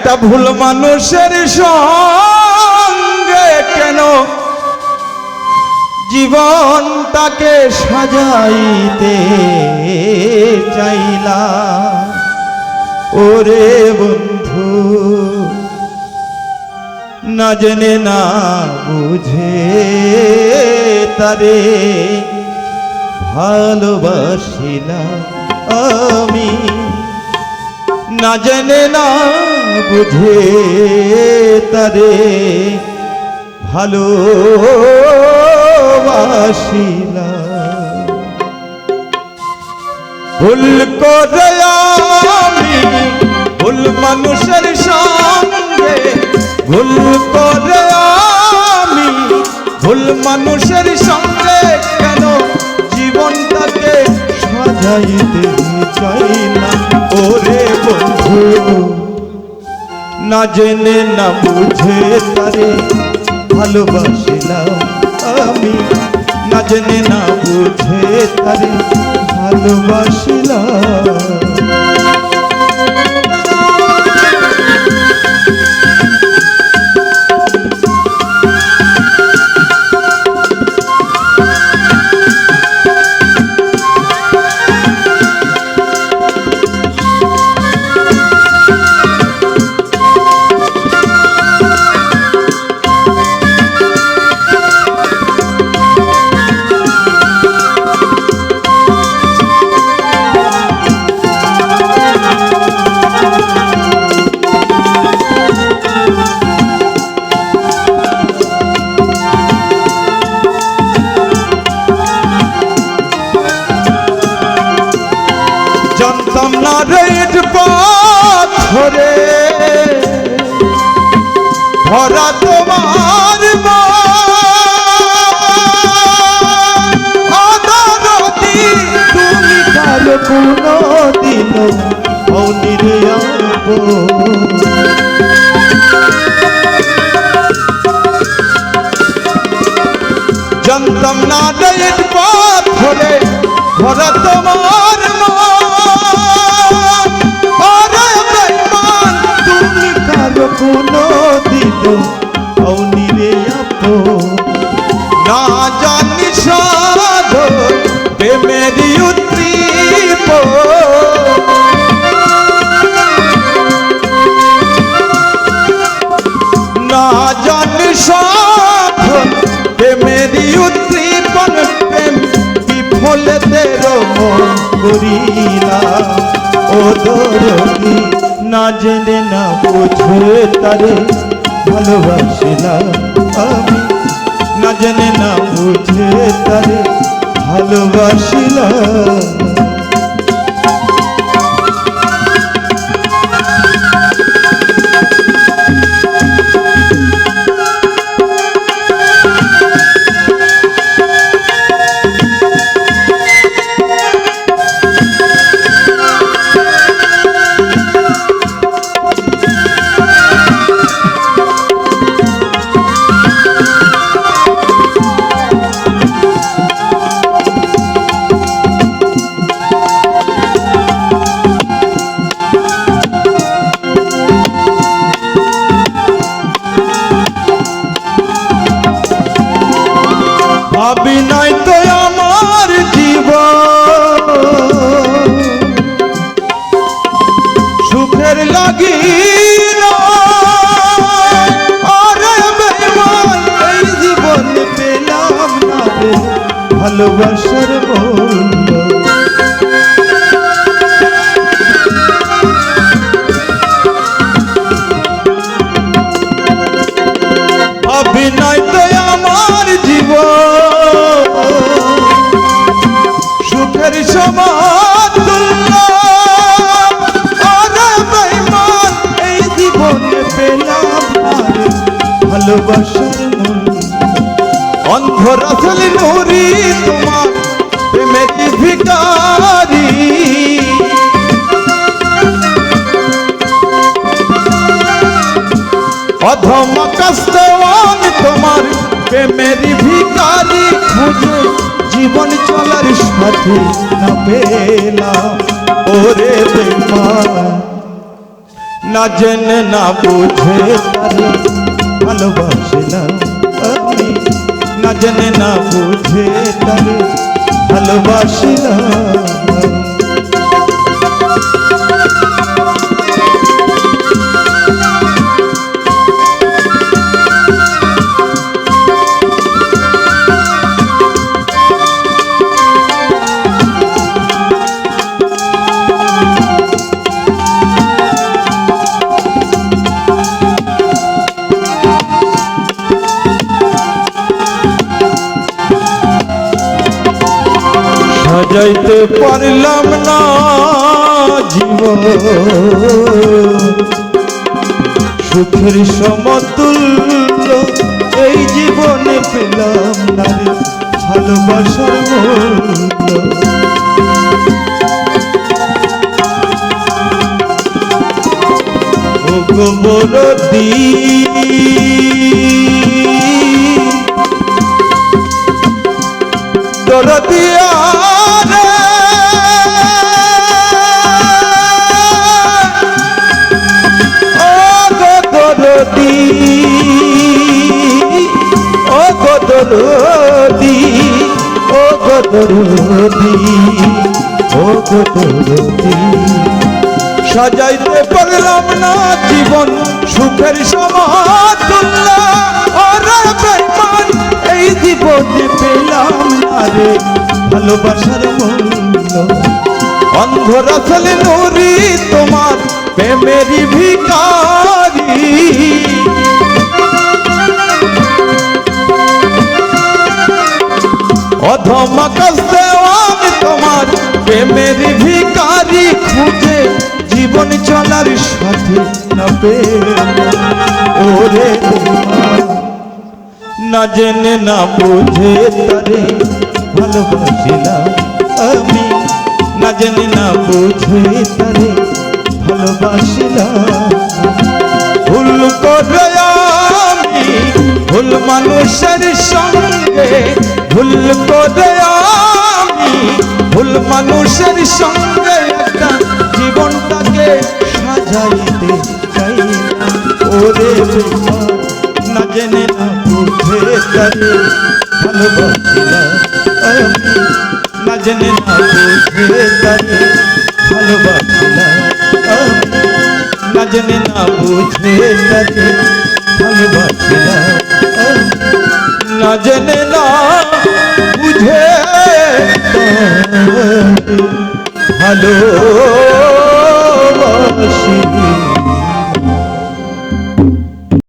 একটা ভুল মানুষের সঙ্গে কেন জীবনটাকে সাজাইতে চাইলা ওরে বন্ধু না জেনে না বুঝে তারে ভালোবাসিলাম আমি না জেনে না বুঝে তারে ভালোবাসিলাম ভুল করে আমি ভুল মানুষের সঙ্গে ভুল করে আমি ভুল মানুষের সঙ্গে কেন জীবনটাকে সাজাইতে চাই না ওরে বন্ধু না জেনে না বুঝে তারে ভালোবাসিলাম আমি না জেনে না বুঝে তারে ভালোবাসিলাম পাথরে ভরা তোমার অদরদি তুমি কাল কোনো দিন অনিরিয়াব জানতাম না রেড পাথরে ভরা তোমার কোনো দিন অনিরে না জানি সাধ প্রেমেরি উদ্দীপ না জানি সাধ প্রেমেরি উদ্দীপন প্রেম বিফলেতের মন করিলা ও দরদি না জেনে না বুঝে তারে ভালোবাসিলাম আমি না জেনে না বুঝে তারে ভালোবাসিলাম অভিনয় তো আমার জীবন সুখের লাগি এই জীবন পেলাম না রে ভালোবাসার মূল্য অভিনয় তো আমার জীবন সুখের সমাতুল্য এই জীবনে পেলাম ভালোবাসার মূল্য অন্ধ রাসূল নূরি তোমার প্রেমের ভিখারি অধম কষ্টবান তোমার প্রেমের ভিখারি খুঁজে জীবন চলার সাথে না পেলাম ওরে বেমান না জেনে না বুঝে তারে ভালোবাসিলাম আমি, না জেনে না বুঝে তারে ভালোবাসিলাম। সাজাইতে পারলাম না জীবন, সুখের সমতুল্য এই জীবনে পেলাম না রে ভালোবাসার মূল্য। ও গো বরদি দরদিয়া ও গো দরদি, ও গো দরদি, ও গো দরদি, সাজাইতে পারলাম না জীবন সুখের সমতুল্য। ওরে বেঈমান এই জীবনে পেলাম না রে ভালোবাসার মূল্য। অন্ধ রাসূল নূরি তোমার প্রেমেরই ভিখারি, অধম কষ্টে আমি তোমার প্রেমের ভিখারি, খুঁজে জীবন চলার সাথে না পেলাম। ওরে না জেনে না বুঝে তারে ভালোবাসিলাম আমি, না জেনে না বুঝে তারে ভালোবাসিলাম। ভুল করে আমি ভুল মানুষের সঙ্গে, ভুল করে আমি ভুল মানুষের সঙ্গে একটা জীবনটাকে সাজাইতে চাই না। ওরে বেঈমান না জেনে না বুঝে তারে ভালোবাসিলাম আমি, না জেনে না বুঝে তারে ভালোবাসিলাম আমি, না জেনে না বুঝে তারে ভালোবাসিলাম আমি, না জেনে না বুঝে ভালোবাসিলাম।